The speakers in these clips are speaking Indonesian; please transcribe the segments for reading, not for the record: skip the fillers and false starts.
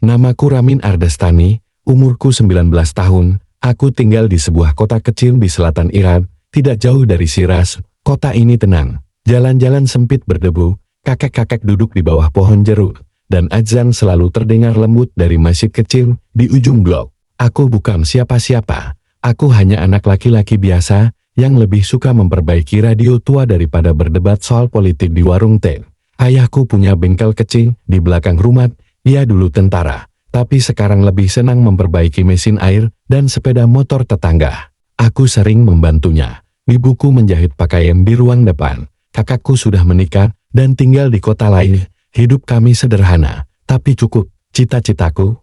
Namaku Ramin Ardastani, umurku 19 tahun, aku tinggal di sebuah kota kecil di selatan Iran, tidak jauh dari Shiraz. Kota ini tenang, jalan-jalan sempit berdebu, kakek-kakek duduk di bawah pohon jeruk, dan azan selalu terdengar lembut dari masjid kecil di ujung blok. Aku bukan siapa-siapa, aku hanya anak laki-laki biasa, yang lebih suka memperbaiki radio tua daripada berdebat soal politik di warung teh. Ayahku punya bengkel kecil di belakang rumah, ia dulu tentara, tapi sekarang lebih senang memperbaiki mesin air dan sepeda motor tetangga. Aku sering membantunya. Ibuku menjahit pakaian di ruang depan. Kakakku sudah menikah dan tinggal di kota lain. Hidup kami sederhana, tapi cukup. Cita-citaku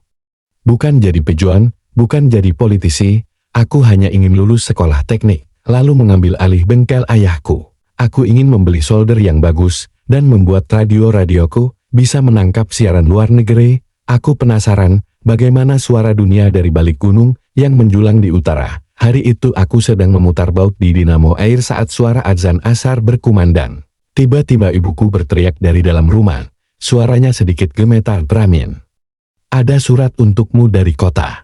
bukan jadi pejuang, bukan jadi politisi. Aku hanya ingin lulus sekolah teknik, lalu mengambil alih bengkel ayahku. Aku ingin membeli solder yang bagus dan membuat radio-radioku bisa menangkap siaran luar negeri. Aku penasaran bagaimana suara dunia dari balik gunung yang menjulang di utara. Hari itu aku sedang memutar baut di dinamo air saat suara azan asar berkumandang. Tiba-tiba ibuku berteriak dari dalam rumah. Suaranya sedikit gemetar. "Ramin, ada surat untukmu dari kota."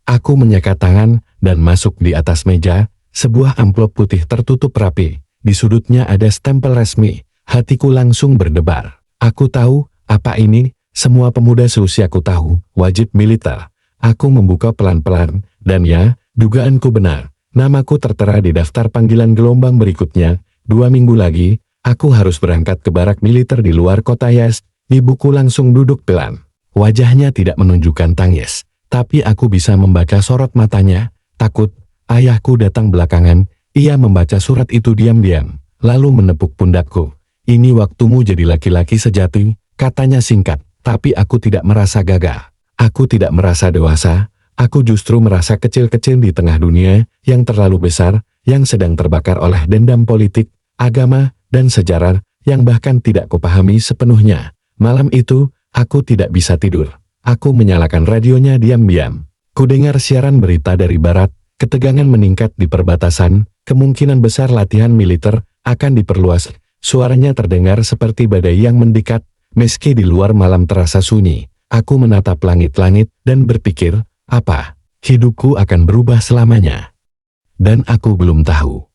Aku menyakat tangan dan masuk di atas meja. Sebuah amplop putih tertutup rapi. Di sudutnya ada stempel resmi. Hatiku langsung berdebar. Aku tahu apa ini. Semua pemuda seusiaku tahu, wajib militer. Aku membuka pelan-pelan, dan ya, dugaanku benar. Namaku tertera di daftar panggilan gelombang berikutnya. 2 minggu lagi, aku harus berangkat ke barak militer di luar kota Yazd. Ibuku langsung duduk pelan. Wajahnya tidak menunjukkan tangis, tapi aku bisa membaca sorot matanya, takut. Ayahku datang belakangan, ia membaca surat itu diam-diam, lalu menepuk pundakku. "Ini waktumu jadi laki-laki sejati," katanya singkat. Tapi aku tidak merasa gagal. Aku tidak merasa dewasa. Aku justru merasa kecil-kecil di tengah dunia yang terlalu besar, yang sedang terbakar oleh dendam politik, agama, dan sejarah yang bahkan tidak kupahami sepenuhnya. Malam itu, aku tidak bisa tidur. Aku menyalakan radionya diam-diam. Kudengar siaran berita dari barat, ketegangan meningkat di perbatasan, kemungkinan besar latihan militer akan diperluas. Suaranya terdengar seperti badai yang mendekat. Meski di luar malam terasa sunyi, aku menatap langit-langit dan berpikir, apa hidupku akan berubah selamanya? Dan aku belum tahu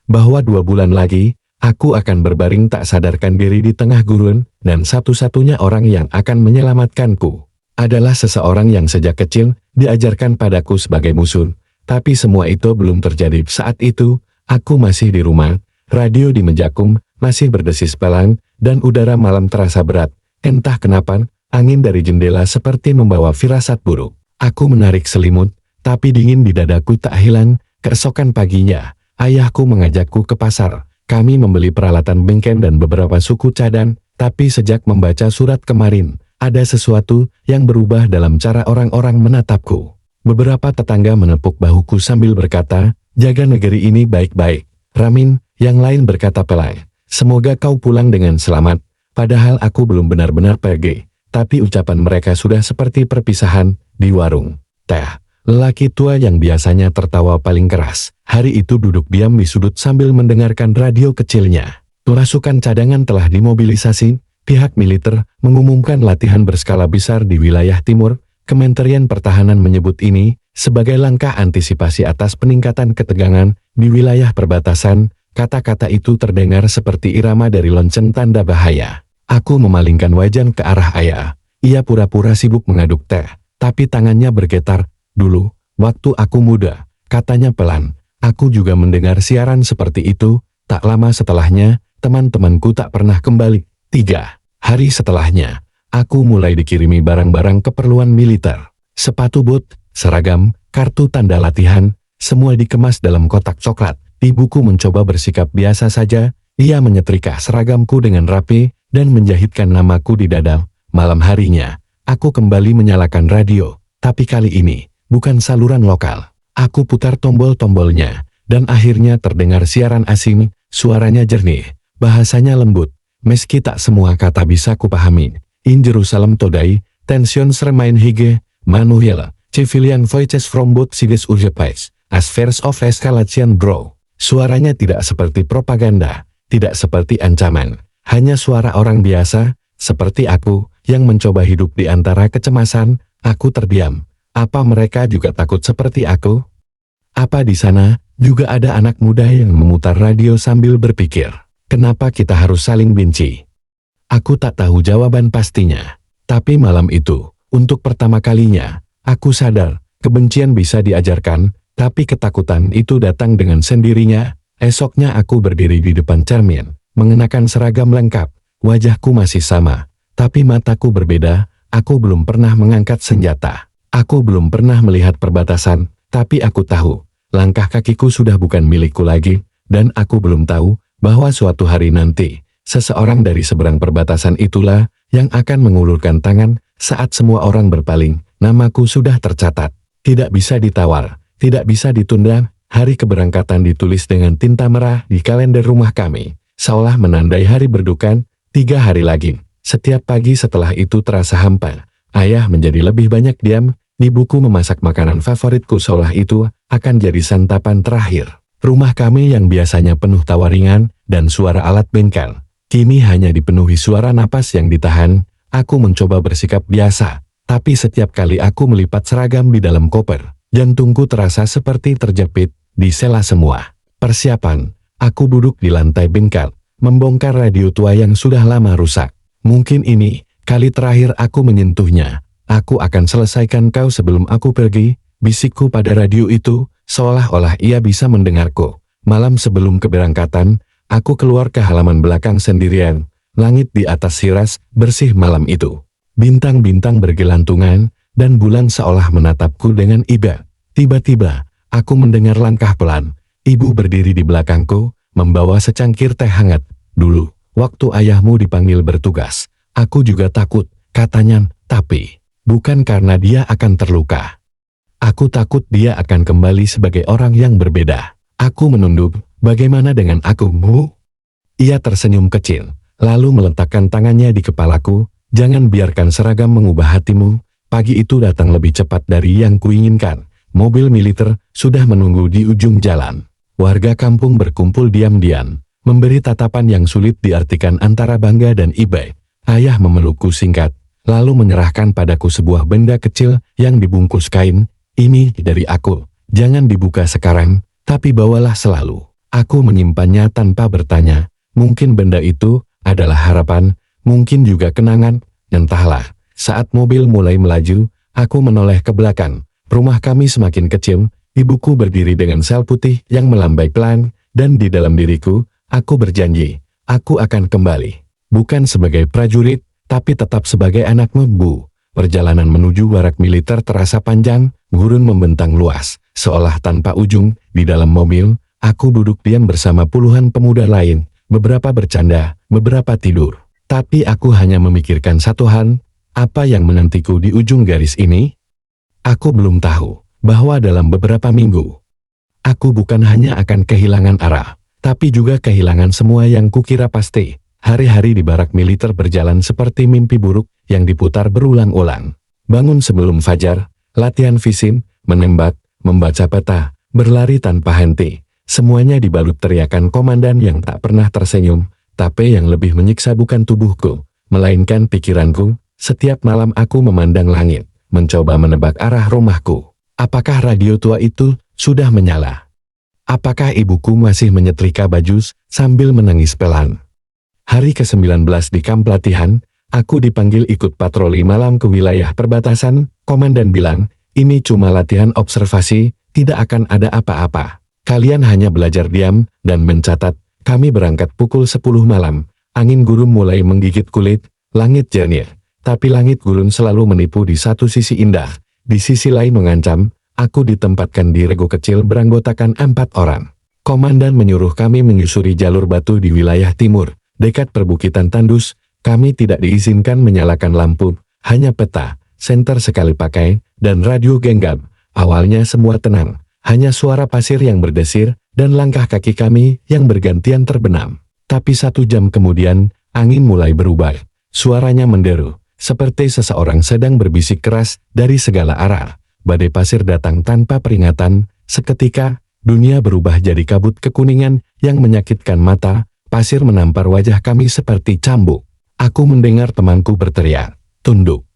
bahwa 2 bulan lagi, aku akan berbaring tak sadarkan diri di tengah gurun, dan satu-satunya orang yang akan menyelamatkanku adalah seseorang yang sejak kecil diajarkan padaku sebagai musuh. Tapi semua itu belum terjadi. Saat itu, aku masih di rumah, radio di mejaku masih berdesis pelan, dan udara malam terasa berat. Entah kenapa, angin dari jendela seperti membawa firasat buruk. Aku menarik selimut, tapi dingin di dadaku tak hilang. Keesokan paginya, ayahku mengajakku ke pasar. Kami membeli peralatan bengkel dan beberapa suku cadang, tapi sejak membaca surat kemarin, ada sesuatu yang berubah dalam cara orang-orang menatapku. Beberapa tetangga menepuk bahuku sambil berkata, "Jaga negeri ini baik-baik, Ramin." Yang lain berkata pelan, "Semoga kau pulang dengan selamat." Padahal aku belum benar-benar pergi, tapi ucapan mereka sudah seperti perpisahan di warung teh. Lelaki tua yang biasanya tertawa paling keras, hari itu duduk diam di sudut sambil mendengarkan radio kecilnya. Pasukan cadangan telah dimobilisasi, pihak militer mengumumkan latihan berskala besar di wilayah timur. Kementerian Pertahanan menyebut ini sebagai langkah antisipasi atas peningkatan ketegangan di wilayah perbatasan. Kata-kata itu terdengar seperti irama dari lonceng tanda bahaya. Aku memalingkan wajah ke arah ayah. Ia pura-pura sibuk mengaduk teh, tapi tangannya bergetar. "Dulu, waktu aku muda," katanya pelan, "aku juga mendengar siaran seperti itu. Tak lama setelahnya, teman-temanku tak pernah kembali. 3 hari setelahnya, aku mulai dikirimi barang-barang keperluan militer. Sepatu bot, seragam, kartu tanda latihan, semua dikemas dalam kotak coklat." Ibuku mencoba bersikap biasa saja. Ia menyetrika seragamku dengan rapi dan menjahitkan namaku di dada. Malam harinya, aku kembali menyalakan radio, tapi kali ini bukan saluran lokal. Aku putar tombol-tombolnya, dan akhirnya terdengar siaran asing. Suaranya jernih, bahasanya lembut. Meski tak semua kata bisa kupahami. "In Jerusalem today, tensions remain high, Manuel, civilian voices from both sides urge as fears of escalation grow." Suaranya tidak seperti propaganda, tidak seperti ancaman, hanya suara orang biasa, seperti aku, yang mencoba hidup di antara kecemasan. Aku terdiam. Apa mereka juga takut seperti aku? Apa di sana juga ada anak muda yang memutar radio sambil berpikir, kenapa kita harus saling benci? Aku tak tahu jawaban pastinya. Tapi malam itu, untuk pertama kalinya, aku sadar, kebencian bisa diajarkan, tapi ketakutan itu datang dengan sendirinya. Esoknya aku berdiri di depan cermin, mengenakan seragam lengkap. Wajahku masih sama, tapi mataku berbeda. Aku belum pernah mengangkat senjata. Aku belum pernah melihat perbatasan, tapi aku tahu, langkah kakiku sudah bukan milikku lagi, dan aku belum tahu bahwa suatu hari nanti, seseorang dari seberang perbatasan itulah yang akan mengulurkan tangan saat semua orang berpaling. Namaku sudah tercatat, tidak bisa ditawar, tidak bisa ditunda. Hari keberangkatan ditulis dengan tinta merah di kalender rumah kami, seolah menandai hari berduka. 3 hari lagi. Setiap pagi setelah itu terasa hampa. Ayah menjadi lebih banyak diam. Ibuku memasak makanan favoritku seolah itu akan jadi santapan terakhir. Rumah kami yang biasanya penuh tawa ringan dan suara alat bengkel, kini hanya dipenuhi suara napas yang ditahan. Aku mencoba bersikap biasa, tapi setiap kali aku melipat seragam di dalam koper, jantungku terasa seperti terjepit di sela semua. Persiapan, aku duduk di lantai bengkel, membongkar radio tua yang sudah lama rusak. Mungkin ini kali terakhir aku menyentuhnya. Aku akan selesaikan kau sebelum aku pergi, bisikku pada radio itu, seolah-olah ia bisa mendengarku. Malam sebelum keberangkatan, aku keluar ke halaman belakang sendirian. Langit di atas Shiraz bersih malam itu. Bintang-bintang bergelantungan, dan bulan seolah menatapku dengan iba. Tiba-tiba, aku mendengar langkah pelan. Ibu berdiri di belakangku, membawa secangkir teh hangat. Dulu, waktu ayahmu dipanggil bertugas, aku juga takut, katanya, tapi bukan karena dia akan terluka. Aku takut dia akan kembali sebagai orang yang berbeda. Aku menunduk, bagaimana dengan aku, Bu? Ia tersenyum kecil, lalu meletakkan tangannya di kepalaku. Jangan biarkan seragam mengubah hatimu. Pagi itu datang lebih cepat dari yang kuinginkan. Mobil militer sudah menunggu di ujung jalan. Warga kampung berkumpul diam-diam, memberi tatapan yang sulit diartikan antara bangga dan iba. Ayah memelukku singkat, lalu menyerahkan padaku sebuah benda kecil yang dibungkus kain. Ini dari aku, jangan dibuka sekarang, tapi bawalah selalu. Aku menyimpannya tanpa bertanya. Mungkin benda itu adalah harapan, mungkin juga kenangan, entahlah. Saat mobil mulai melaju, aku menoleh ke belakang. Rumah kami semakin kecil, ibuku berdiri dengan sel putih yang melambai pelan, dan di dalam diriku, aku berjanji, aku akan kembali. Bukan sebagai prajurit, tapi tetap sebagai anakmu, Bu. Perjalanan menuju barak militer terasa panjang, gurun membentang luas, seolah tanpa ujung. Di dalam mobil, aku duduk diam bersama puluhan pemuda lain, beberapa bercanda, beberapa tidur. Tapi aku hanya memikirkan satu hal, apa yang menantiku di ujung garis ini? Aku belum tahu bahwa dalam beberapa minggu, aku bukan hanya akan kehilangan arah, tapi juga kehilangan semua yang kukira pasti. Hari-hari di barak militer berjalan seperti mimpi buruk yang diputar berulang-ulang. Bangun sebelum fajar, latihan fisik, menembak, membaca peta, berlari tanpa henti. Semuanya dibalut teriakan komandan yang tak pernah tersenyum, tapi yang lebih menyiksa bukan tubuhku, melainkan pikiranku. Setiap malam aku memandang langit, mencoba menebak arah rumahku. Apakah radio tua itu sudah menyala? Apakah ibuku masih menyetrika baju sambil menangis pelan? Hari ke-19 di kamp latihan, aku dipanggil ikut patroli malam ke wilayah perbatasan. Komandan bilang, ini cuma latihan observasi, tidak akan ada apa-apa. Kalian hanya belajar diam dan mencatat. Kami berangkat pukul 10 malam. Angin gurun mulai menggigit kulit, langit jernih. Tapi langit gurun selalu menipu. Di satu sisi indah, di sisi lain mengancam. Aku ditempatkan di rego kecil beranggotakan 4 orang. Komandan menyuruh kami menyusuri jalur batu di wilayah timur. Dekat perbukitan tandus, kami tidak diizinkan menyalakan lampu, hanya peta, senter sekali pakai, dan radio genggam. Awalnya semua tenang, hanya suara pasir yang berdesir, dan langkah kaki kami yang bergantian terbenam. Tapi 1 jam kemudian, angin mulai berubah. Suaranya menderu, seperti seseorang sedang berbisik keras dari segala arah. Badai pasir datang tanpa peringatan, seketika, dunia berubah jadi kabut kekuningan yang menyakitkan mata. Pasir menampar wajah kami seperti cambuk. Aku mendengar temanku berteriak, Tunduk.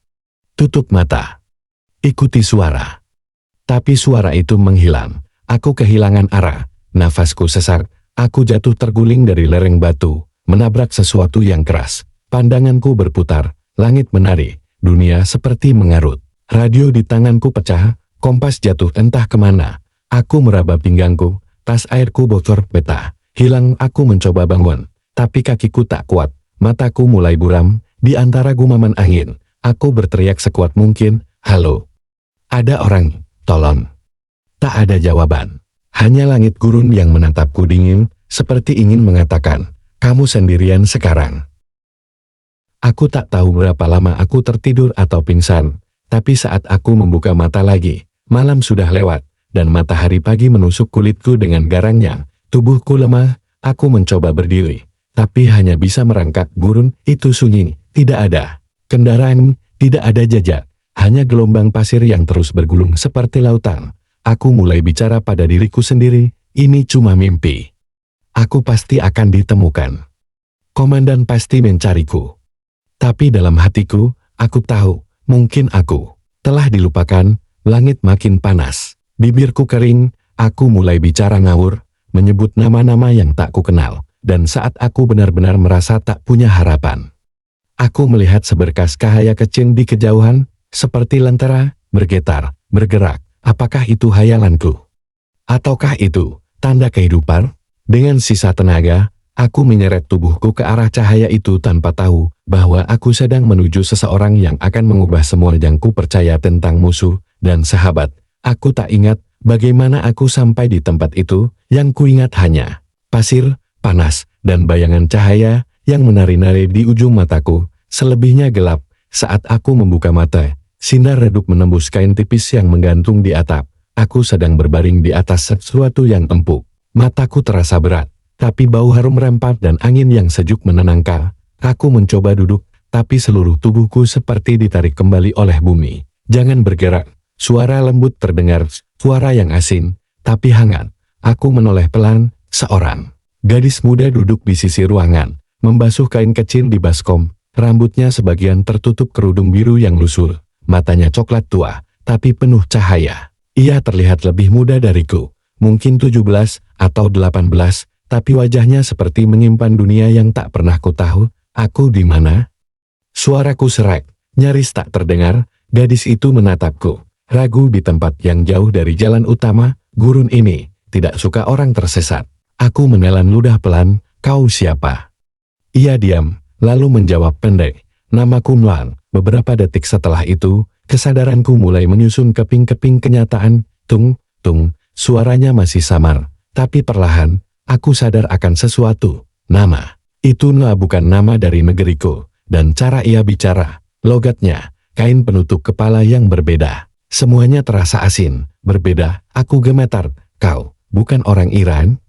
Tutup mata. Ikuti suara. Tapi suara itu menghilang. Aku kehilangan arah. Nafasku sesak. Aku jatuh terguling dari lereng batu, menabrak sesuatu yang keras. Pandanganku berputar. Langit menari. Dunia seperti mengarut. Radio di tanganku pecah. Kompas jatuh entah kemana. Aku meraba pinggangku. Tas airku bocor peta. Hilang. Aku mencoba bangun. Tapi kakiku tak kuat. Mataku mulai buram. Di antara gumaman angin, aku berteriak sekuat mungkin, "Halo? Ada orang, tolong." Tak ada jawaban. Hanya langit gurun yang menatapku dingin, seperti ingin mengatakan, "Kamu sendirian sekarang." Aku tak tahu berapa lama aku tertidur atau pingsan, tapi saat aku membuka mata lagi, malam sudah lewat, dan matahari pagi menusuk kulitku dengan garangnya. Tubuhku lemah, aku mencoba berdiri, tapi hanya bisa merangkak. Gurun itu sunyi, tidak ada kendaraan, tidak ada jejak, hanya gelombang pasir yang terus bergulung seperti lautan. Aku mulai bicara pada diriku sendiri, ini cuma mimpi. Aku pasti akan ditemukan. Komandan pasti mencariku. Tapi dalam hatiku, aku tahu, mungkin aku telah dilupakan. Langit makin panas, bibirku kering, aku mulai bicara ngawur, menyebut nama-nama yang tak kukenal, dan saat aku benar-benar merasa tak punya harapan, aku melihat seberkas cahaya kecil di kejauhan, seperti lentera, bergetar, bergerak. Apakah itu hayalanku? Ataukah itu tanda kehidupan? Dengan sisa tenaga, aku menyeret tubuhku ke arah cahaya itu tanpa tahu bahwa aku sedang menuju seseorang yang akan mengubah semua yang ku percaya tentang musuh dan sahabat. Aku tak ingat bagaimana aku sampai di tempat itu, yang kuingat hanya pasir, panas, dan bayangan cahaya yang menari-nari di ujung mataku. Selebihnya gelap. Saat aku membuka mata, sinar redup menembus kain tipis yang menggantung di atap. Aku sedang berbaring di atas sesuatu yang empuk. Mataku terasa berat, tapi bau harum rempat dan angin yang sejuk menenangkan. Aku mencoba duduk, tapi seluruh tubuhku seperti ditarik kembali oleh bumi. "Jangan bergerak." Suara lembut terdengar, suara yang asin, tapi hangat. Aku menoleh pelan. Seorang gadis muda duduk di sisi ruangan, membasuh kain kecil di baskom. Rambutnya sebagian tertutup kerudung biru yang lusuh, matanya coklat tua, tapi penuh cahaya. Ia terlihat lebih muda dariku, mungkin 17 atau 18, tapi wajahnya seperti menyimpan dunia yang tak pernah ku tahu. "Aku di mana?" Suaraku serak, nyaris tak terdengar. Gadis itu menatapku, ragu di tempat yang jauh dari jalan utama. "Gurun ini tidak suka orang tersesat." Aku menelan ludah pelan, "Kau siapa?" Ia diam, lalu menjawab pendek, "Namaku Nuang." Beberapa detik setelah itu, kesadaranku mulai menyusun keping-keping kenyataan. Tung, tung, suaranya masih samar, tapi perlahan, aku sadar akan sesuatu. Nama itu Nuang bukan nama dari negeriku, dan cara ia bicara, logatnya, kain penutup kepala yang berbeda. Semuanya terasa asin, berbeda. Aku gemetar. "Kau bukan orang Iran?"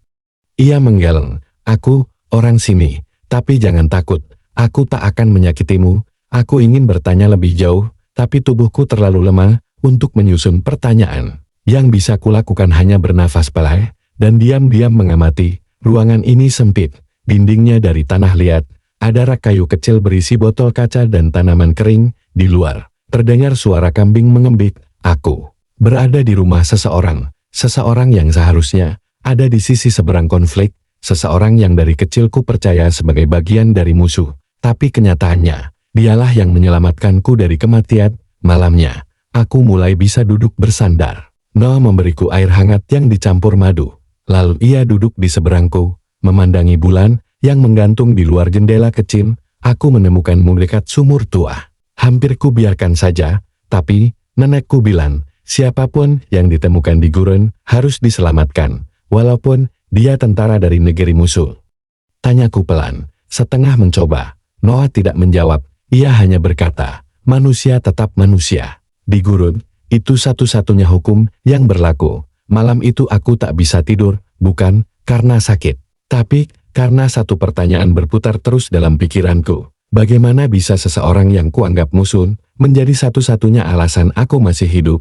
Ia menggeleng. "Aku orang sini, tapi jangan takut. Aku tak akan menyakitimu." Aku ingin bertanya lebih jauh, tapi tubuhku terlalu lemah untuk menyusun pertanyaan. Yang bisa kulakukan hanya bernafas pelan, dan diam-diam mengamati. Ruangan ini sempit, dindingnya dari tanah liat, ada rak kayu kecil berisi botol kaca dan tanaman kering. Di luar, terdengar suara kambing mengembik. Aku berada di rumah seseorang, seseorang yang seharusnya ada di sisi seberang konflik, seseorang yang dari kecilku percaya sebagai bagian dari musuh. Tapi kenyataannya, dialah yang menyelamatkanku dari kematian. Malamnya, aku mulai bisa duduk bersandar. Noah memberiku air hangat yang dicampur madu. Lalu ia duduk di seberangku, memandangi bulan yang menggantung di luar jendela kecil. Aku menemukanmu dekat sumur tua. Hampir ku biarkan saja, tapi nenekku bilang, siapapun yang ditemukan di gurun harus diselamatkan, walaupun dia tentara dari negeri musuh. Tanyaku pelan, setengah mencoba. Noah tidak menjawab, ia hanya berkata, manusia tetap manusia. Di gurun, itu satu-satunya hukum yang berlaku. Malam itu aku tak bisa tidur, bukan karena sakit, tapi karena satu pertanyaan berputar terus dalam pikiranku. Bagaimana bisa seseorang yang kuanggap musuh menjadi satu-satunya alasan aku masih hidup?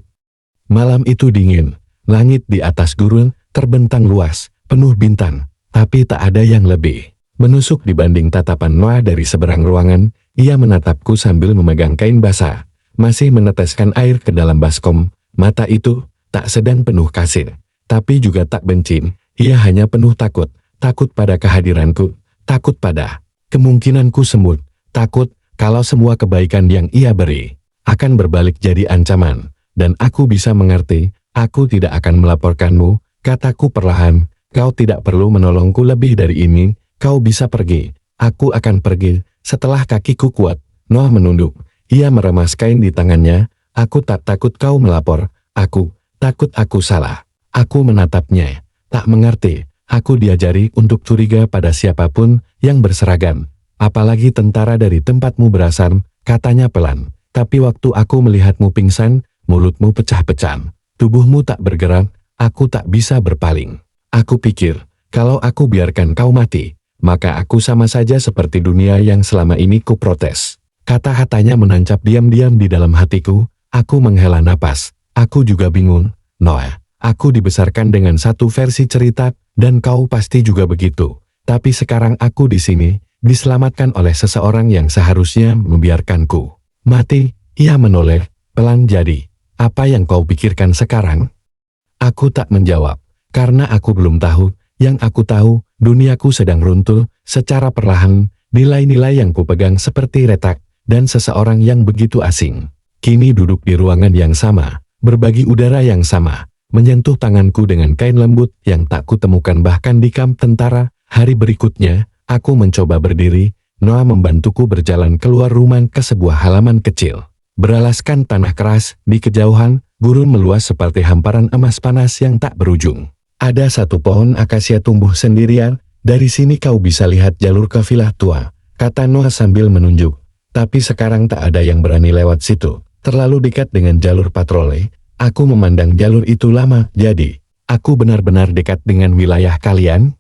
Malam itu dingin, langit di atas gurun terbentang luas, penuh bintang, tapi tak ada yang lebih menusuk dibanding tatapan Noah dari seberang ruangan. Ia menatapku sambil memegang kain basah, masih meneteskan air ke dalam baskom. Mata itu tak sedang penuh kasih, tapi juga tak benci. Ia hanya penuh takut, takut pada kehadiranku, takut pada kemungkinanku sembuh, takut kalau semua kebaikan yang ia beri akan berbalik jadi ancaman. Dan aku bisa mengerti, aku tidak akan melaporkanmu, kataku perlahan. Kau tidak perlu menolongku lebih dari ini, kau bisa pergi. Aku akan pergi, setelah kakiku kuat. Noah menunduk, ia meremas kain di tangannya. Aku tak takut kau melapor, aku takut aku salah. Aku menatapnya, tak mengerti. Aku diajari untuk curiga pada siapapun yang berseragam. Apalagi tentara dari tempatmu berasal, katanya pelan. Tapi waktu aku melihatmu pingsan, mulutmu pecah-pecah, tubuhmu tak bergerak, aku tak bisa berpaling. Aku pikir, kalau aku biarkan kau mati, maka aku sama saja seperti dunia yang selama ini ku protes. Kata-katanya menancap diam-diam di dalam hatiku. Aku menghela napas. Aku juga bingung, Noah. Aku dibesarkan dengan satu versi cerita, dan kau pasti juga begitu. Tapi sekarang aku di sini, diselamatkan oleh seseorang yang seharusnya membiarkanku mati. Ia menoleh, pelan. Jadi, apa yang kau pikirkan sekarang? Aku tak menjawab. Karena aku belum tahu, yang aku tahu, duniaku sedang runtuh, secara perlahan, nilai-nilai yang kupegang seperti retak, dan seseorang yang begitu asing. Kini duduk di ruangan yang sama, berbagi udara yang sama, menyentuh tanganku dengan kain lembut yang tak kutemukan bahkan di kamp tentara. Hari berikutnya, aku mencoba berdiri, Noah membantuku berjalan keluar rumah ke sebuah halaman kecil. Beralaskan tanah keras, di kejauhan, gurun meluas seperti hamparan emas panas yang tak berujung. Ada satu pohon akasia tumbuh sendirian, dari sini kau bisa lihat jalur kafilah tua, kata Noah sambil menunjuk. Tapi sekarang tak ada yang berani lewat situ, terlalu dekat dengan jalur patroli. Aku memandang jalur itu lama, jadi, aku benar-benar dekat dengan wilayah kalian?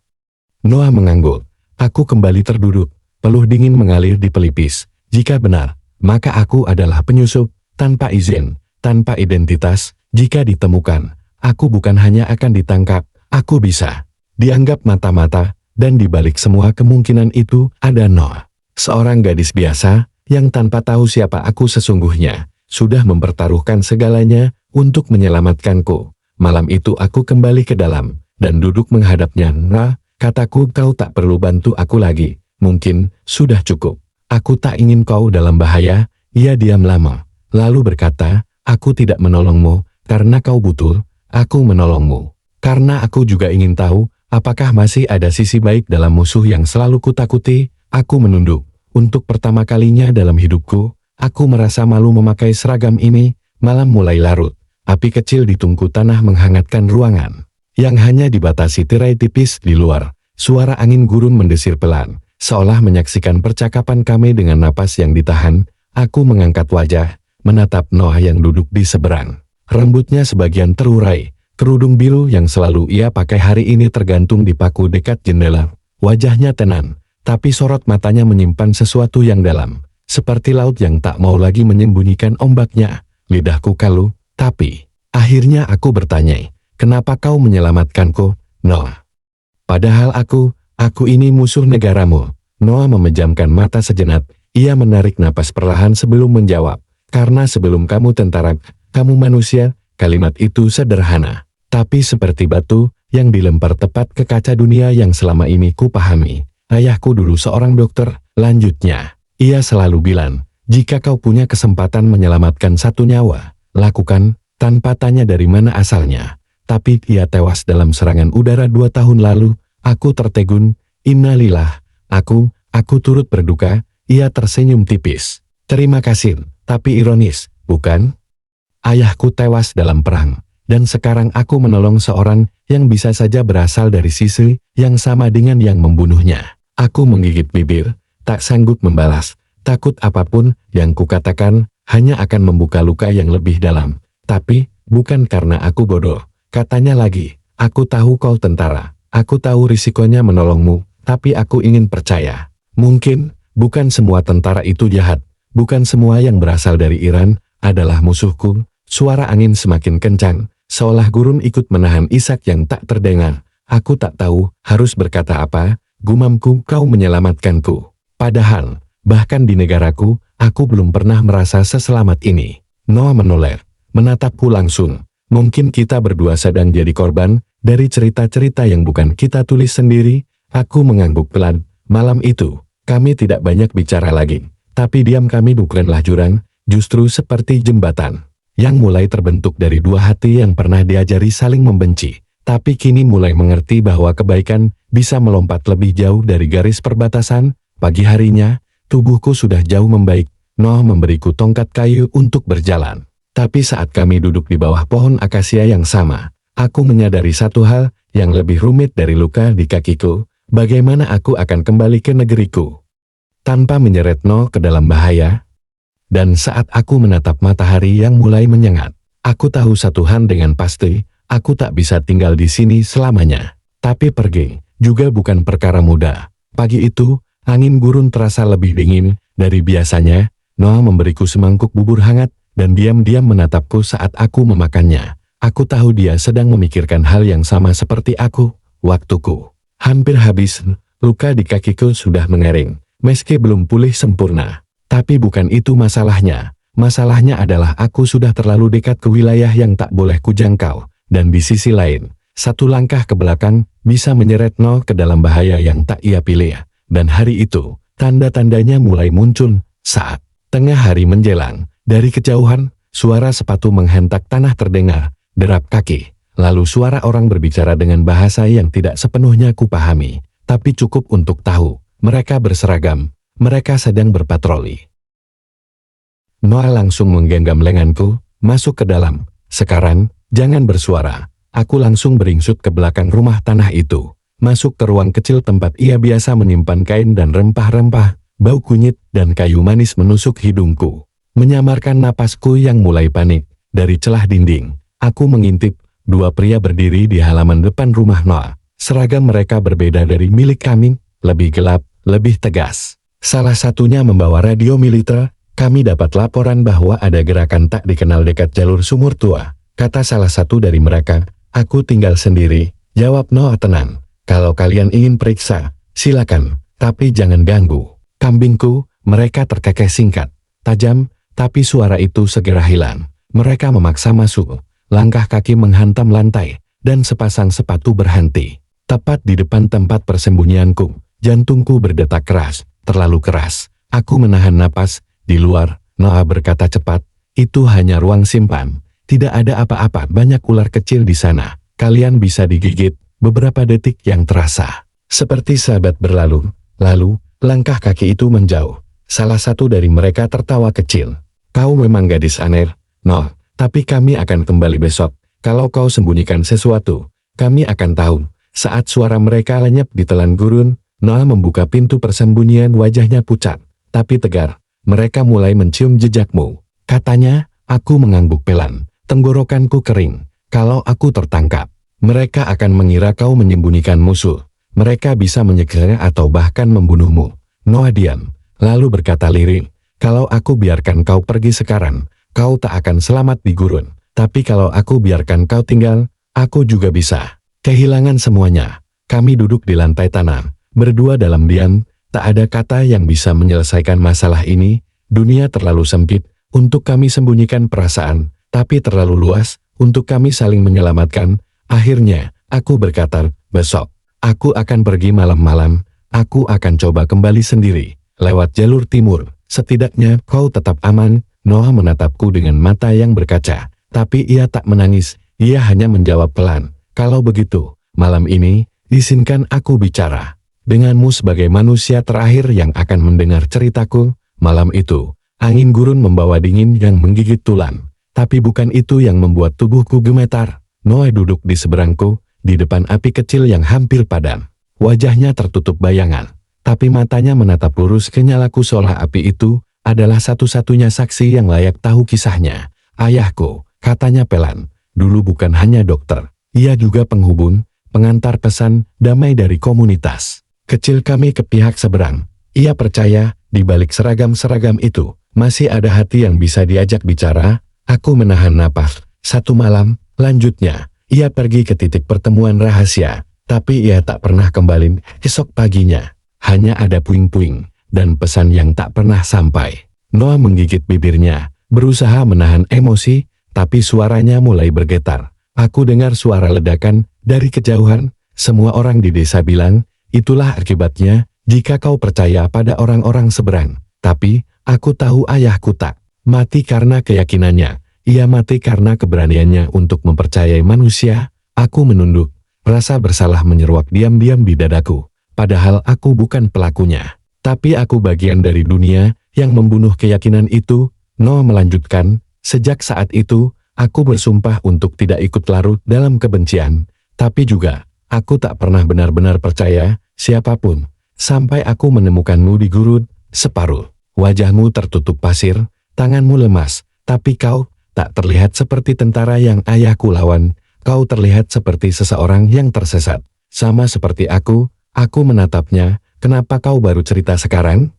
Noah mengangguk. Aku kembali terduduk, peluh dingin mengalir di pelipis. Jika benar, maka aku adalah penyusup, tanpa izin, tanpa identitas. Jika ditemukan, aku bukan hanya akan ditangkap, aku bisa dianggap mata-mata, dan di balik semua kemungkinan itu ada Noah. Seorang gadis biasa, yang tanpa tahu siapa aku sesungguhnya, sudah mempertaruhkan segalanya untuk menyelamatkanku. Malam itu aku kembali ke dalam, dan duduk menghadapnya. Nah, kataku, kau tak perlu bantu aku lagi, mungkin sudah cukup. Aku tak ingin kau dalam bahaya. Ia diam lama, lalu berkata, aku tidak menolongmu, karena kau butuh, aku menolongmu. Karena aku juga ingin tahu, apakah masih ada sisi baik dalam musuh yang selalu kutakuti. Aku menunduk. Untuk pertama kalinya dalam hidupku, aku merasa malu memakai seragam ini. Malam mulai larut. Api kecil di tungku tanah menghangatkan ruangan, yang hanya dibatasi tirai tipis di luar. Suara angin gurun mendesir pelan, seolah menyaksikan percakapan kami dengan napas yang ditahan. Aku mengangkat wajah, menatap Noah yang duduk di seberang. Rambutnya sebagian terurai, kerudung biru yang selalu ia pakai hari ini tergantung di paku dekat jendela. Wajahnya tenang, tapi sorot matanya menyimpan sesuatu yang dalam, seperti laut yang tak mau lagi menyembunyikan ombaknya. Lidahku kalu, tapi akhirnya aku bertanya, kenapa kau menyelamatkanku, Noah? Padahal aku ini musuh negaramu. Noah memejamkan mata sejenak, ia menarik napas perlahan sebelum menjawab, karena sebelum kamu tentara, kamu manusia. Kalimat itu sederhana, tapi seperti batu yang dilempar tepat ke kaca dunia yang selama ini ku pahami. Ayahku dulu seorang dokter, lanjutnya. Ia selalu bilang, jika kau punya kesempatan menyelamatkan satu nyawa, lakukan, tanpa tanya dari mana asalnya. Tapi ia tewas dalam serangan udara 2 tahun lalu. Aku tertegun, innalillah. Aku turut berduka. Ia tersenyum tipis. Terima kasih, tapi ironis, bukan? Ayahku tewas dalam perang, dan sekarang aku menolong seorang yang bisa saja berasal dari sisi yang sama dengan yang membunuhnya. Aku menggigit bibir, tak sanggup membalas. Takut apapun yang kukatakan hanya akan membuka luka yang lebih dalam. Tapi, bukan karena aku bodoh. Katanya lagi, aku tahu kau tentara. Aku tahu risikonya menolongmu, tapi aku ingin percaya. Mungkin, bukan semua tentara itu jahat. Bukan semua yang berasal dari Iran adalah musuhku. Suara angin semakin kencang, seolah gurun ikut menahan isak yang tak terdengar. Aku tak tahu harus berkata apa. Gumamku, kau menyelamatkanku. Padahal, Bahkan di negaraku, aku belum pernah merasa seselamat ini. Noah menoleh, menatapku langsung. Mungkin kita berdua sedang jadi korban dari cerita-cerita yang bukan kita tulis sendiri. Aku mengangguk pelan. Malam itu, kami tidak banyak bicara lagi. Tapi diam kami bukanlah jurang, justru seperti jembatan yang mulai terbentuk dari dua hati yang pernah diajari saling membenci. Tapi kini mulai mengerti bahwa kebaikan bisa melompat lebih jauh dari garis perbatasan. Pagi harinya, tubuhku sudah jauh membaik. Noah memberiku tongkat kayu untuk berjalan. Tapi saat kami duduk di bawah pohon akasia yang sama, aku menyadari satu hal yang lebih rumit dari luka di kakiku. Bagaimana aku akan kembali ke negeriku tanpa menyeret Noah ke dalam bahaya? Dan saat aku menatap matahari yang mulai menyengat, aku tahu satu hal dengan pasti. Aku tak bisa tinggal di sini selamanya. Tapi pergi juga bukan perkara mudah. Pagi itu, angin gurun terasa lebih dingin dari biasanya. Noah memberiku semangkuk bubur hangat dan diam-diam menatapku saat aku memakannya. Aku tahu dia sedang memikirkan hal yang sama seperti aku. Waktuku hampir habis. Luka di kakiku sudah mengering, meski belum pulih sempurna. Tapi bukan itu masalahnya. Masalahnya adalah aku sudah terlalu dekat ke wilayah yang tak boleh kujangkau. Dan di sisi lain, satu langkah ke belakang bisa menyeret Noah ke dalam bahaya yang tak ia pilih. Dan hari itu, tanda-tandanya mulai muncul. Saat tengah hari menjelang, dari kejauhan, suara sepatu menghentak tanah terdengar, derap kaki. Lalu suara orang berbicara dengan bahasa yang tidak sepenuhnya kupahami, tapi cukup untuk tahu, mereka berseragam, mereka sedang berpatroli. Noah langsung menggenggam lenganku, masuk ke dalam. Sekarang, jangan bersuara. Aku langsung beringsut ke belakang rumah tanah itu, masuk ke ruang kecil tempat ia biasa menyimpan kain dan rempah-rempah. Bau kunyit dan kayu manis menusuk hidungku, menyamarkan napasku yang mulai panik. Dari celah dinding, aku mengintip dua pria berdiri di halaman depan rumah Noah. Seragam mereka berbeda dari milik kami, lebih gelap, lebih tegas. Salah satunya membawa radio militer. Kami dapat laporan bahwa ada gerakan tak dikenal dekat jalur sumur tua. Kata salah satu dari mereka, aku tinggal sendiri. Jawab Noah tenang. Kalau kalian ingin periksa, silakan, tapi jangan ganggu kambingku. Mereka terkekeh singkat, tajam, tapi suara itu segera hilang. Mereka memaksa masuk. Langkah kaki menghantam lantai, dan sepasang sepatu berhenti. Tepat di depan tempat persembunyianku, jantungku berdetak keras, terlalu keras. Aku menahan napas. Di luar, Noah berkata cepat, itu hanya ruang simpan. Tidak ada apa-apa, banyak ular kecil di sana. Kalian bisa digigit. Beberapa detik yang terasa seperti sahabat berlalu. Lalu, langkah kaki itu menjauh. Salah satu dari mereka tertawa kecil. Kau memang gadis aneh, Noah, tapi kami akan kembali besok. Kalau kau sembunyikan sesuatu, kami akan tahu. Saat suara mereka lenyap di telan gurun, Noah membuka pintu persembunyian, wajahnya pucat, tapi tegar. Mereka mulai mencium jejakmu. Katanya, aku mengangguk pelan. Tenggorokanku kering. Kalau aku tertangkap, mereka akan mengira kau menyembunyikan musuh. Mereka bisa menyegel atau bahkan membunuhmu. Noah diam, lalu berkata lirih, kalau aku biarkan kau pergi sekarang, kau tak akan selamat di gurun. Tapi kalau aku biarkan kau tinggal, aku juga bisa kehilangan semuanya. Kami duduk di lantai tanah, berdua dalam diam. Tak ada kata yang bisa menyelesaikan masalah ini. Dunia terlalu sempit untuk kami sembunyikan perasaan, tapi terlalu luas untuk kami saling menyelamatkan. Akhirnya, aku berkata, besok, aku akan pergi malam-malam. Aku akan coba kembali sendiri, lewat jalur timur. Setidaknya kau tetap aman. Noah menatapku dengan mata yang berkaca, tapi ia tak menangis. Ia hanya menjawab pelan, kalau begitu, malam ini, izinkan aku bicara denganmu sebagai manusia terakhir yang akan mendengar ceritaku. Malam itu, angin gurun membawa dingin yang menggigit tulang. Tapi bukan itu yang membuat tubuhku gemetar. Noah duduk di seberangku, di depan api kecil yang hampir padam. Wajahnya tertutup bayangan, tapi matanya menatap lurus ke nyalaku seolah api itu adalah satu-satunya saksi yang layak tahu kisahnya. Ayahku, katanya pelan, dulu bukan hanya dokter. Ia juga penghubung, pengantar pesan damai dari komunitas kecil kami ke pihak seberang. Ia percaya, di balik seragam-seragam itu, masih ada hati yang bisa diajak bicara. Aku menahan napas. Satu malam, lanjutnya, ia pergi ke titik pertemuan rahasia, tapi ia tak pernah kembali. Esok paginya, hanya ada puing-puing dan pesan yang tak pernah sampai. Noah menggigit bibirnya, berusaha menahan emosi, tapi suaranya mulai bergetar. Aku dengar suara ledakan dari kejauhan. Semua orang di desa bilang, itulah akibatnya jika kau percaya pada orang-orang seberang. Tapi, aku tahu ayahku tak mati karena keyakinannya. Ia mati karena keberaniannya untuk mempercayai manusia. Aku menunduk. Rasa bersalah menyeruak diam-diam di dadaku. Padahal aku bukan pelakunya. Tapi aku bagian dari dunia yang membunuh keyakinan itu. Noah melanjutkan, sejak saat itu, aku bersumpah untuk tidak ikut larut dalam kebencian. Tapi juga, aku tak pernah benar-benar percaya siapapun. Sampai aku menemukanmu di gurun separuh. Wajahmu tertutup pasir, tanganmu lemas. Tapi kau tak terlihat seperti tentara yang ayahku lawan. Kau terlihat seperti seseorang yang tersesat. Sama seperti aku menatapnya. Kenapa kau baru cerita sekarang?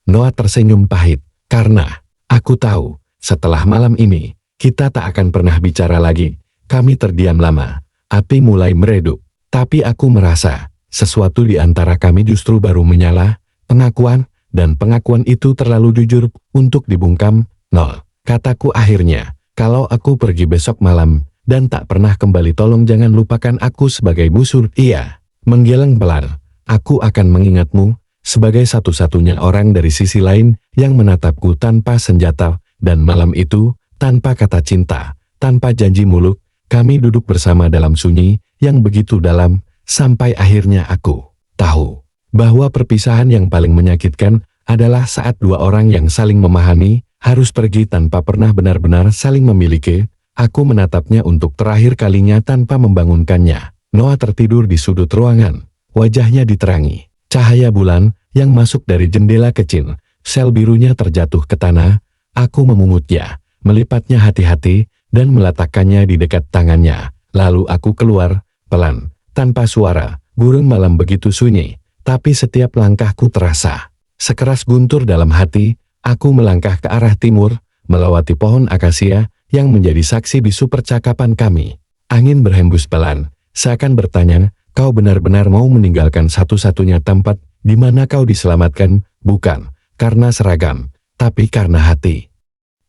Noah tersenyum pahit. Karena aku tahu, setelah malam ini, kita tak akan pernah bicara lagi. Kami terdiam lama. Api mulai meredup. Tapi aku merasa, sesuatu di antara kami justru baru menyala. Pengakuan itu terlalu jujur untuk dibungkam. Nol. Kataku akhirnya, kalau aku pergi besok malam, dan tak pernah kembali, tolong jangan lupakan aku sebagai musuh. Iya. Menggeleng pelan. Aku akan mengingatmu, sebagai satu-satunya orang dari sisi lain yang menatapku tanpa senjata. Dan malam itu, tanpa kata cinta, tanpa janji muluk, kami duduk bersama dalam sunyi yang begitu dalam, sampai akhirnya aku tahu bahwa perpisahan yang paling menyakitkan adalah saat dua orang yang saling memahami harus pergi tanpa pernah benar-benar saling memiliki. Aku menatapnya untuk terakhir kalinya tanpa membangunkannya. Noah tertidur di sudut ruangan. Wajahnya diterangi cahaya bulan yang masuk dari jendela kecil. Sel birunya terjatuh ke tanah. Aku memungutnya, melipatnya hati-hati, dan meletakkannya di dekat tangannya. Lalu aku keluar, pelan, tanpa suara. Gurun malam begitu sunyi, tapi setiap langkahku terasa sekeras guntur dalam hati. Aku melangkah ke arah timur, melewati pohon akasia yang menjadi saksi bisu percakapan kami. Angin berhembus pelan, seakan bertanya, kau benar-benar mau meninggalkan satu-satunya tempat di mana kau diselamatkan, bukan karena seragam, tapi karena hati.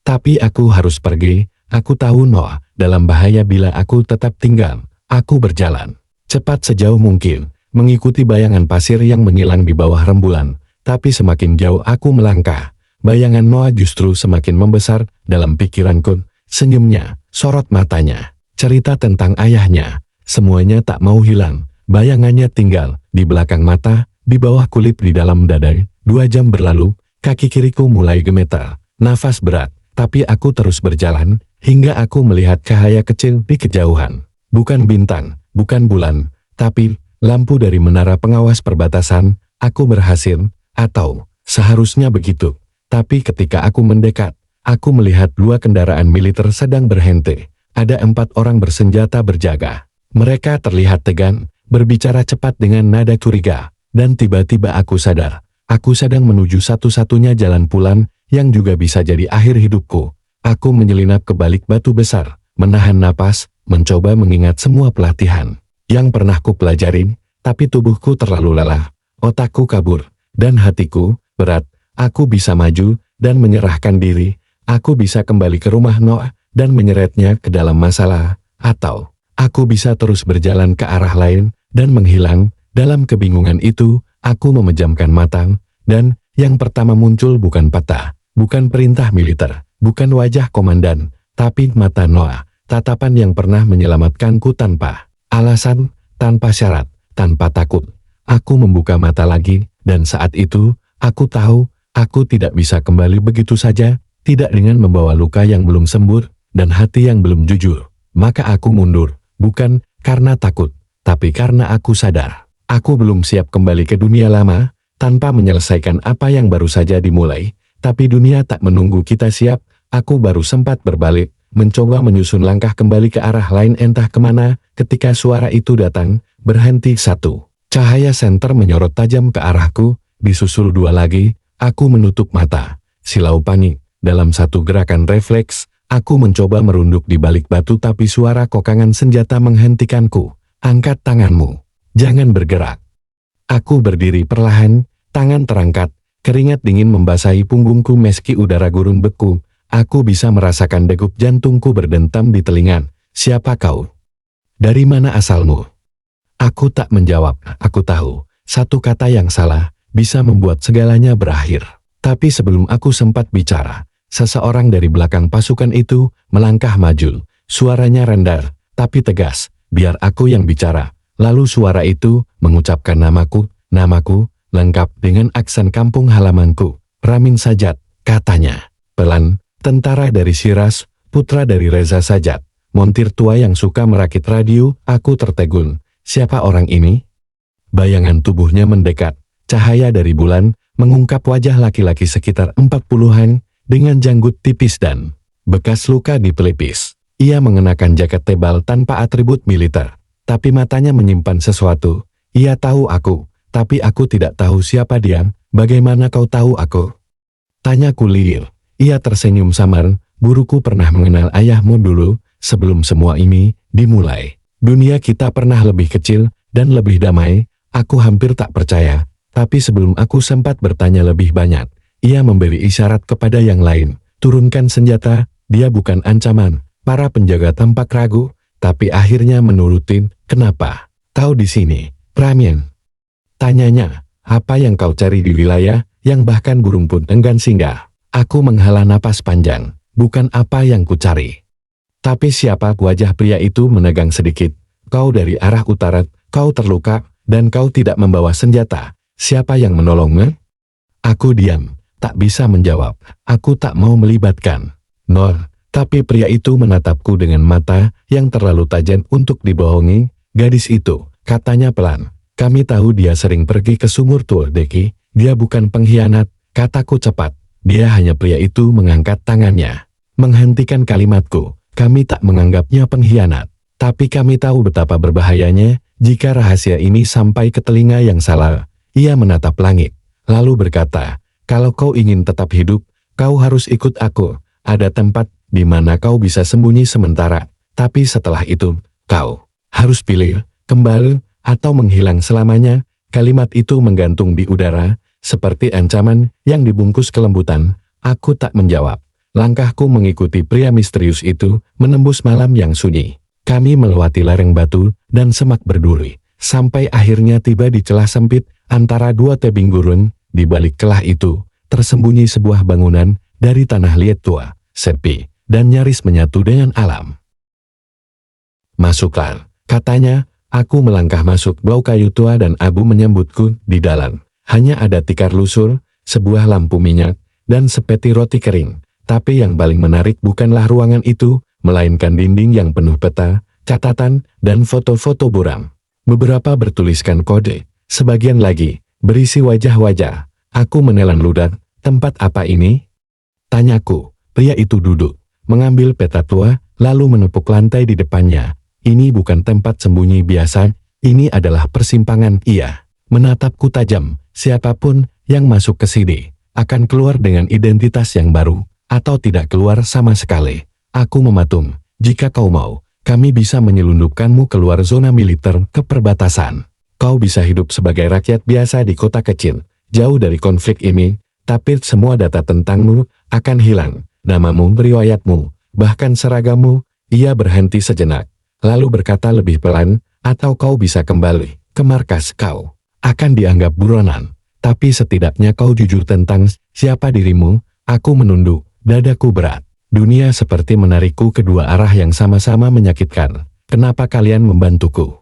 Tapi aku harus pergi. Aku tahu Noah dalam bahaya bila aku tetap tinggal. Aku berjalan cepat sejauh mungkin, mengikuti bayangan pasir yang menghilang di bawah rembulan. Tapi semakin jauh aku melangkah, bayangan Noah justru semakin membesar dalam pikiranku. Senyumnya, sorot matanya, cerita tentang ayahnya, semuanya tak mau hilang. Bayangannya tinggal di belakang mata, di bawah kulit, di dalam dada. 2 jam berlalu, kaki kiriku mulai gemetar, nafas berat, tapi aku terus berjalan, hingga aku melihat cahaya kecil di kejauhan. Bukan bintang, bukan bulan, tapi lampu dari menara pengawas perbatasan. Aku berhasil, atau seharusnya begitu. Tapi ketika aku mendekat, aku melihat 2 kendaraan militer sedang berhenti. Ada 4 orang bersenjata berjaga. Mereka terlihat tegang, berbicara cepat dengan nada curiga. Dan tiba-tiba aku sadar, aku sedang menuju satu-satunya jalan pulang yang juga bisa jadi akhir hidupku. Aku menyelinap ke balik batu besar, menahan napas, mencoba mengingat semua pelatihan yang pernah ku pelajarin, tapi tubuhku terlalu lelah, otakku kabur, dan hatiku berat. Aku bisa maju dan menyerahkan diri. Aku bisa kembali ke rumah Noah dan menyeretnya ke dalam masalah, atau aku bisa terus berjalan ke arah lain dan menghilang. Dalam kebingungan itu, aku memejamkan mata, dan yang pertama muncul bukan patah, bukan perintah militer, bukan wajah komandan, tapi mata Noah, tatapan yang pernah menyelamatkanku tanpa alasan, tanpa syarat, tanpa takut. Aku membuka mata lagi, dan saat itu, aku tahu, aku tidak bisa kembali begitu saja, tidak dengan membawa luka yang belum sembuh, dan hati yang belum jujur. Maka aku mundur, bukan karena takut, tapi karena aku sadar. Aku belum siap kembali ke dunia lama, tanpa menyelesaikan apa yang baru saja dimulai. Tapi dunia tak menunggu kita siap. Aku baru sempat berbalik, mencoba menyusun langkah kembali ke arah lain entah kemana, ketika suara itu datang, berhenti. 1. Cahaya senter menyorot tajam ke arahku, disusul 2 lagi. Aku menutup mata, silau panik. Dalam satu gerakan refleks, aku mencoba merunduk di balik batu, tapi suara kokangan senjata menghentikanku. Angkat tanganmu. Jangan bergerak. Aku berdiri perlahan, tangan terangkat, Keringat dingin membasahi punggungku meski udara gurun beku. Aku bisa merasakan degup jantungku berdentam di telinga. Siapa kau? Dari mana asalmu? Aku tak menjawab. Aku tahu, satu kata yang salah bisa membuat segalanya berakhir. Tapi sebelum aku sempat bicara, seseorang dari belakang pasukan itu melangkah maju. Suaranya rendah, tapi tegas. Biar aku yang bicara. Lalu suara itu mengucapkan namaku, lengkap dengan aksen kampung halamanku. Ramin Sajat, katanya. Pelan, tentara dari Shiraz, putra dari Reza Sajat. Montir tua yang suka merakit radio. Aku tertegun. Siapa orang ini? Bayangan tubuhnya mendekat. Cahaya dari bulan mengungkap wajah laki-laki sekitar 40-an dengan janggut tipis dan bekas luka di pelipis. Ia mengenakan jaket tebal tanpa atribut militer, tapi matanya menyimpan sesuatu. Ia tahu aku, tapi aku tidak tahu siapa dia. Bagaimana kau tahu aku? Tanyaku liir. Ia tersenyum samar. Guruku pernah mengenal ayahmu dulu, sebelum semua ini dimulai. Dunia kita pernah lebih kecil dan lebih damai. Aku hampir tak percaya, tapi sebelum aku sempat bertanya lebih banyak, ia memberi isyarat kepada yang lain. Turunkan senjata, dia bukan ancaman. Para penjaga tampak ragu, tapi akhirnya menurutin. Kenapa? Kau di sini, Ramin? Tanyanya. Apa yang kau cari di wilayah yang bahkan burung pun enggan singgah? Aku menghela napas panjang. Bukan apa yang ku cari. Tapi siapa? Wajah pria itu menegang sedikit. Kau dari arah utara, kau terluka, dan kau tidak membawa senjata. Siapa yang menolongmu? Aku diam, tak bisa menjawab. Aku tak mau melibatkan Nor. Tapi pria itu menatapku dengan mata yang terlalu tajam untuk dibohongi. Gadis itu, katanya pelan. Kami tahu dia sering pergi ke sumur Tuldeki. Dia bukan pengkhianat, kataku cepat. Dia hanya pria itu mengangkat tangannya. Menghentikan kalimatku. Kami tak menganggapnya pengkhianat. Tapi kami tahu betapa berbahayanya jika rahasia ini sampai ke telinga yang salah. Ia menatap langit, lalu berkata, kalau kau ingin tetap hidup, kau harus ikut aku. Ada tempat di mana kau bisa sembunyi sementara, tapi setelah itu, kau harus pilih, kembali, atau menghilang selamanya. Kalimat itu menggantung di udara, seperti ancaman yang dibungkus kelembutan. Aku tak menjawab. Langkahku mengikuti pria misterius itu, menembus malam yang sunyi. Kami melewati lereng batu dan semak berduri, sampai akhirnya tiba di celah sempit antara dua tebing gurun. Di balik celah itu, tersembunyi sebuah bangunan dari tanah liat tua, sepi, dan nyaris menyatu dengan alam. Masuklah, katanya. Aku melangkah masuk. Bau kayu tua dan abu menyambutku di dalam. Hanya ada tikar lusul, sebuah lampu minyak, dan sepeti roti kering. Tapi yang paling menarik bukanlah ruangan itu, melainkan dinding yang penuh peta, catatan, dan foto-foto buram. Beberapa bertuliskan kode, sebagian lagi berisi wajah-wajah. Aku menelan ludah. Tempat apa ini? Tanyaku. Pria itu duduk, mengambil peta tua, lalu menepuk lantai di depannya. Ini bukan tempat sembunyi biasa, ini adalah persimpangan. Ia menatapku tajam. Siapapun yang masuk ke sini akan keluar dengan identitas yang baru, atau tidak keluar sama sekali. Aku mematung. Jika kau mau, kami bisa menyelundupkanmu keluar zona militer ke perbatasan. Kau bisa hidup sebagai rakyat biasa di kota kecil, jauh dari konflik ini, tapi semua data tentangmu akan hilang. Namamu, riwayatmu, bahkan seragammu. Ia berhenti sejenak, lalu berkata lebih pelan, atau kau bisa kembali ke markas. Kau akan dianggap buronan, tapi setidaknya kau jujur tentang siapa dirimu. Aku menunduk, dadaku berat. Dunia seperti menarikku ke dua arah yang sama-sama menyakitkan. Kenapa kalian membantuku?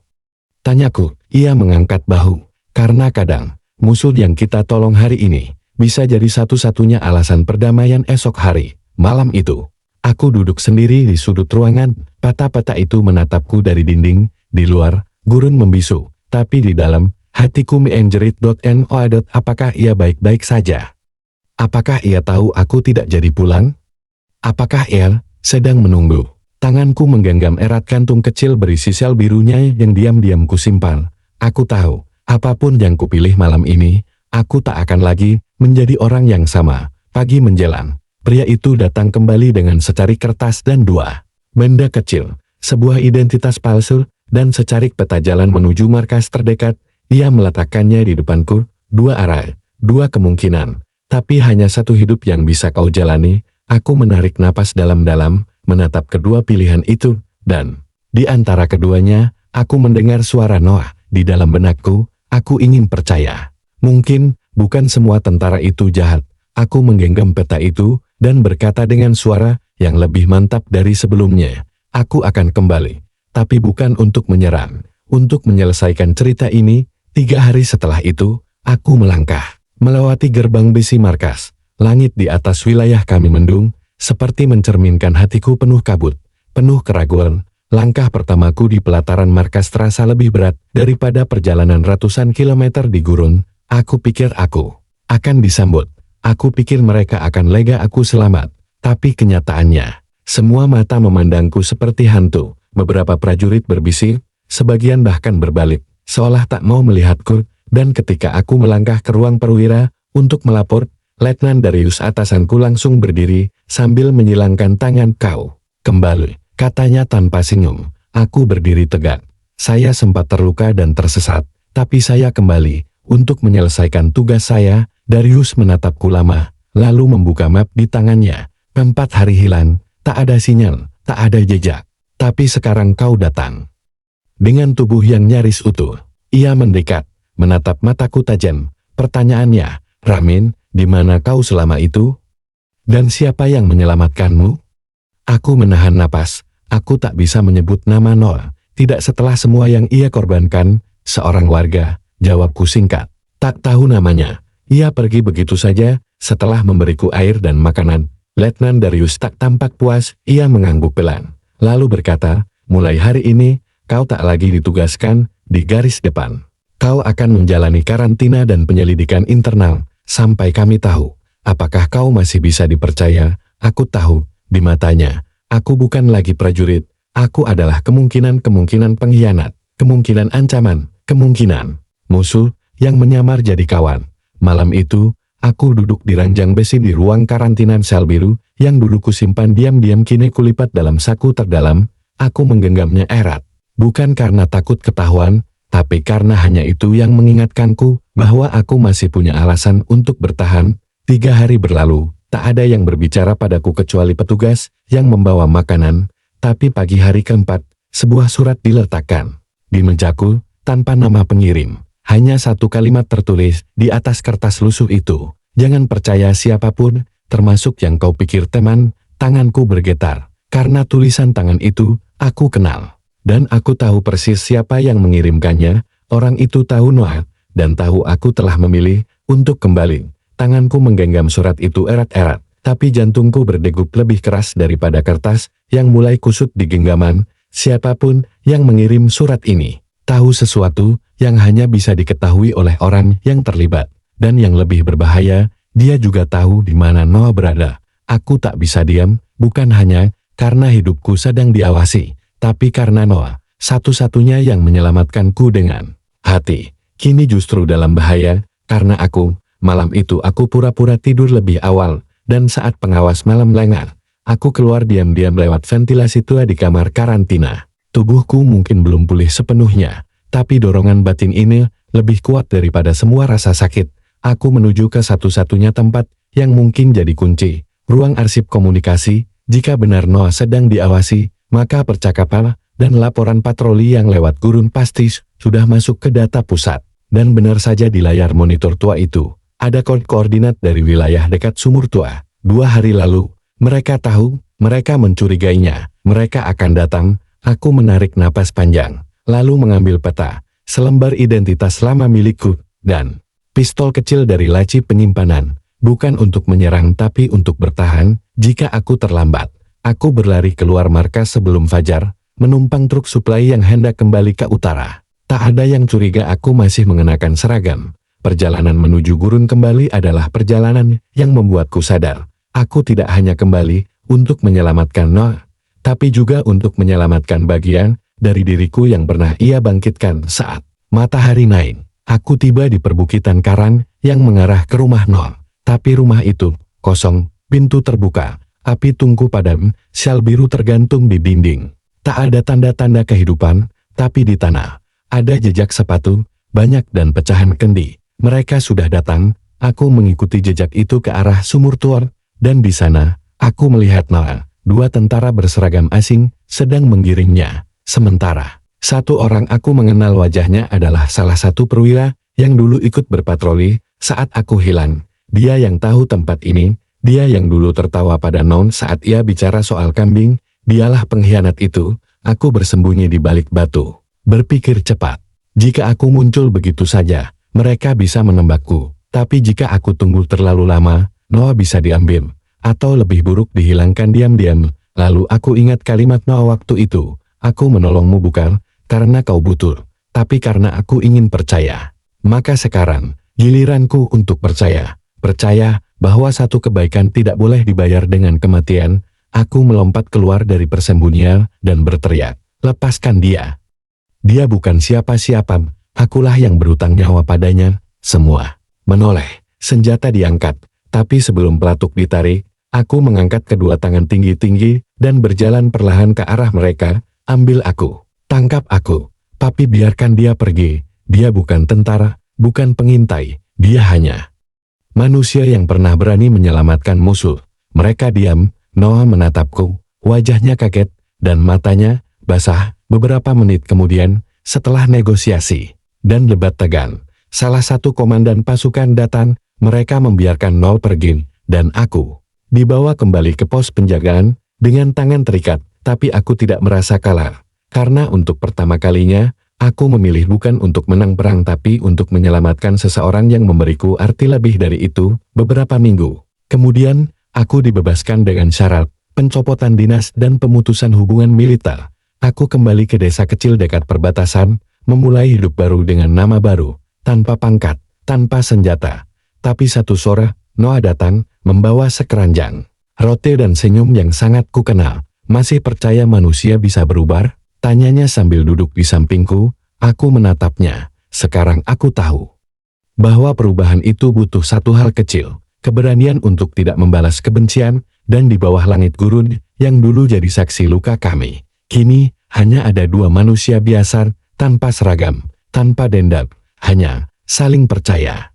Tanyaku. Ia mengangkat bahu. Karena kadang, musuh yang kita tolong hari ini bisa jadi satu-satunya alasan perdamaian esok hari. Malam itu, aku duduk sendiri di sudut ruangan. Peta-peta itu menatapku dari dinding. Di luar, gurun membisu, tapi di dalam, hatiku menjerit.no. Apakah ia baik-baik saja? Apakah ia tahu aku tidak jadi pulang? Apakah ia sedang menunggu? Tanganku menggenggam erat kantung kecil berisi sel birunya yang diam-diam kusimpan. Aku tahu, apapun yang kupilih malam ini, aku tak akan lagi menjadi orang yang sama. Pagi menjelang, pria itu datang kembali dengan secari kertas dan dua benda kecil, sebuah identitas palsu, dan secarik peta jalan menuju markas terdekat. Ia meletakkannya di depanku. Dua arah, dua kemungkinan. Tapi hanya satu hidup yang bisa kau jalani. Aku menarik napas dalam-dalam, menatap kedua pilihan itu, dan di antara keduanya, aku mendengar suara Noah. Di dalam benakku, aku ingin percaya. Mungkin, bukan semua tentara itu jahat. Aku menggenggam peta itu, dan berkata dengan suara yang lebih mantap dari sebelumnya. Aku akan kembali. Tapi bukan untuk menyerang. Untuk menyelesaikan cerita ini, 3 hari setelah itu, aku melangkah. Melewati gerbang besi markas. Langit di atas wilayah kami mendung, seperti mencerminkan hatiku penuh kabut, penuh keraguan. Langkah pertamaku di pelataran markas terasa lebih berat daripada perjalanan ratusan kilometer di gurun. Aku pikir aku akan disambut. Aku pikir mereka akan lega aku selamat. Tapi kenyataannya, semua mata memandangku seperti hantu. Beberapa prajurit berbisik, sebagian bahkan berbalik, seolah tak mau melihatku. Dan ketika aku melangkah ke ruang perwira untuk melapor, Letnan Darius atasanku langsung berdiri sambil menyilangkan tangan. Kau kembali, katanya tanpa senyum. Aku berdiri tegak. Saya sempat terluka dan tersesat, tapi saya kembali untuk menyelesaikan tugas saya. Darius menatapku lama, lalu membuka map di tangannya. 4 hari hilang, tak ada sinyal, tak ada jejak. Tapi sekarang kau datang. Dengan tubuh yang nyaris utuh, ia mendekat, menatap mataku tajam. Pertanyaannya, Ramin, di mana kau selama itu? Dan siapa yang menyelamatkanmu? Aku menahan napas. Aku tak bisa menyebut nama Noah. Tidak setelah semua yang ia korbankan. Seorang warga, jawabku singkat. Tak tahu namanya. Ia pergi begitu saja, setelah memberiku air dan makanan. Letnan Darius tak tampak puas. Ia mengangguk pelan, lalu berkata, mulai hari ini, kau tak lagi ditugaskan di garis depan. Kau akan menjalani karantina dan penyelidikan internal, sampai kami tahu, apakah kau masih bisa dipercaya. Aku tahu, di matanya, aku bukan lagi prajurit, aku adalah kemungkinan pengkhianat, kemungkinan ancaman, kemungkinan musuh yang menyamar jadi kawan. Malam itu, aku duduk di ranjang besi di ruang karantina sel biru, yang dulu kusimpan diam-diam kini kulipat dalam saku terdalam. Aku menggenggamnya erat, bukan karena takut ketahuan, tapi karena hanya itu yang mengingatkanku bahwa aku masih punya alasan untuk bertahan. 3 hari berlalu, tak ada yang berbicara padaku kecuali petugas yang membawa makanan. Tapi pagi hari keempat, sebuah surat diletakkan di mejaku tanpa nama pengirim. Hanya satu kalimat tertulis di atas kertas lusuh itu. Jangan percaya siapapun, termasuk yang kau pikir teman. Tanganku bergetar, karena tulisan tangan itu, aku kenal. Dan aku tahu persis siapa yang mengirimkannya. Orang itu tahu Noah, dan tahu aku telah memilih untuk kembali. Tanganku menggenggam surat itu erat-erat, tapi jantungku berdegup lebih keras daripada kertas yang mulai kusut di genggaman. Siapapun yang mengirim surat ini, tahu sesuatu yang hanya bisa diketahui oleh orang yang terlibat. Dan yang lebih berbahaya, dia juga tahu di mana Noah berada. Aku tak bisa diam, bukan hanya karena hidupku sedang diawasi, tapi karena Noah, satu-satunya yang menyelamatkanku dengan hati, kini justru dalam bahaya. Karena aku, malam itu aku pura-pura tidur lebih awal, dan saat pengawas malam lengah, aku keluar diam-diam lewat ventilasi tua di kamar karantina. Tubuhku mungkin belum pulih sepenuhnya, tapi dorongan batin ini lebih kuat daripada semua rasa sakit. Aku menuju ke satu-satunya tempat yang mungkin jadi kunci, ruang arsip komunikasi. Jika benar Noah sedang diawasi, maka percakapan dan laporan patroli yang lewat gurun pasti sudah masuk ke data pusat. Dan benar saja di layar monitor tua itu, ada koordinat dari wilayah dekat sumur tua. 2 hari lalu, mereka tahu, mereka mencurigainya, mereka akan datang. Aku menarik napas panjang, lalu mengambil peta, selembar identitas lama milikku, dan pistol kecil dari laci penyimpanan. Bukan untuk menyerang tapi untuk bertahan. Jika aku terlambat, aku berlari keluar markas sebelum fajar, menumpang truk suplai yang hendak kembali ke utara. Tak ada yang curiga aku masih mengenakan seragam. Perjalanan menuju gurun kembali adalah perjalanan yang membuatku sadar. Aku tidak hanya kembali untuk menyelamatkan Noah, tapi juga untuk menyelamatkan bagian dari diriku yang pernah ia bangkitkan saat matahari naik. Aku tiba di perbukitan karang yang mengarah ke rumah Noah. Tapi rumah itu kosong, pintu terbuka, api tungku padam, sel biru tergantung di dinding. Tak ada tanda-tanda kehidupan, tapi di tanah ada jejak sepatu, banyak dan pecahan kendi. Mereka sudah datang, Aku mengikuti jejak itu ke arah sumur Tuor, dan di sana, aku melihat Noah, dua tentara berseragam asing, sedang menggiringnya. Sementara, satu orang aku mengenal wajahnya adalah salah satu perwira, yang dulu ikut berpatroli, saat aku hilang. Dia yang tahu tempat ini, dia yang dulu tertawa pada Non saat ia bicara soal kambing, dialah pengkhianat itu. Aku bersembunyi di balik batu. Berpikir cepat. Jika aku muncul begitu saja, mereka bisa menembakku. Tapi jika aku tunggu terlalu lama, Noah bisa diambil. Atau lebih buruk dihilangkan diam-diam. Lalu aku ingat kalimat Noah waktu itu. Aku menolongmu bukan karena kau butuh, tapi karena aku ingin percaya. Maka sekarang, giliranku untuk percaya. Percaya bahwa satu kebaikan tidak boleh dibayar dengan kematian. Aku melompat keluar dari persembunyian dan berteriak, lepaskan dia. Dia bukan siapa-siapa, akulah yang berutang nyawa padanya, semua. Menoleh, senjata diangkat, tapi sebelum pelatuk ditarik, aku mengangkat kedua tangan tinggi-tinggi dan berjalan perlahan ke arah mereka. Ambil aku, tangkap aku, tapi biarkan dia pergi. Dia bukan tentara, bukan pengintai, dia hanya manusia yang pernah berani menyelamatkan musuh. Mereka diam. Noah menatapku, wajahnya kaget, dan matanya basah. Beberapa menit kemudian, setelah negosiasi dan debat tegang, salah satu komandan pasukan datang. Mereka membiarkan Noah pergi, dan aku dibawa kembali ke pos penjagaan dengan tangan terikat. Tapi aku tidak merasa kalah, karena untuk pertama kalinya, aku memilih bukan untuk menang perang tapi untuk menyelamatkan seseorang yang memberiku arti lebih dari itu. Beberapa minggu kemudian, aku dibebaskan dengan syarat pencopotan dinas dan pemutusan hubungan militer. Aku kembali ke desa kecil dekat perbatasan, memulai hidup baru dengan nama baru, tanpa pangkat, tanpa senjata. Tapi satu sore, Noah datang, membawa sekeranjang roti dan senyum yang sangat kukenal. Masih percaya manusia bisa berubah? Tanyanya sambil duduk di sampingku. Aku menatapnya. Sekarang aku tahu bahwa perubahan itu butuh satu hal kecil. Keberanian untuk tidak membalas kebencian, dan di bawah langit gurun, yang dulu jadi saksi luka kami. Kini, hanya ada dua manusia biasa, tanpa seragam, tanpa dendam, hanya saling percaya.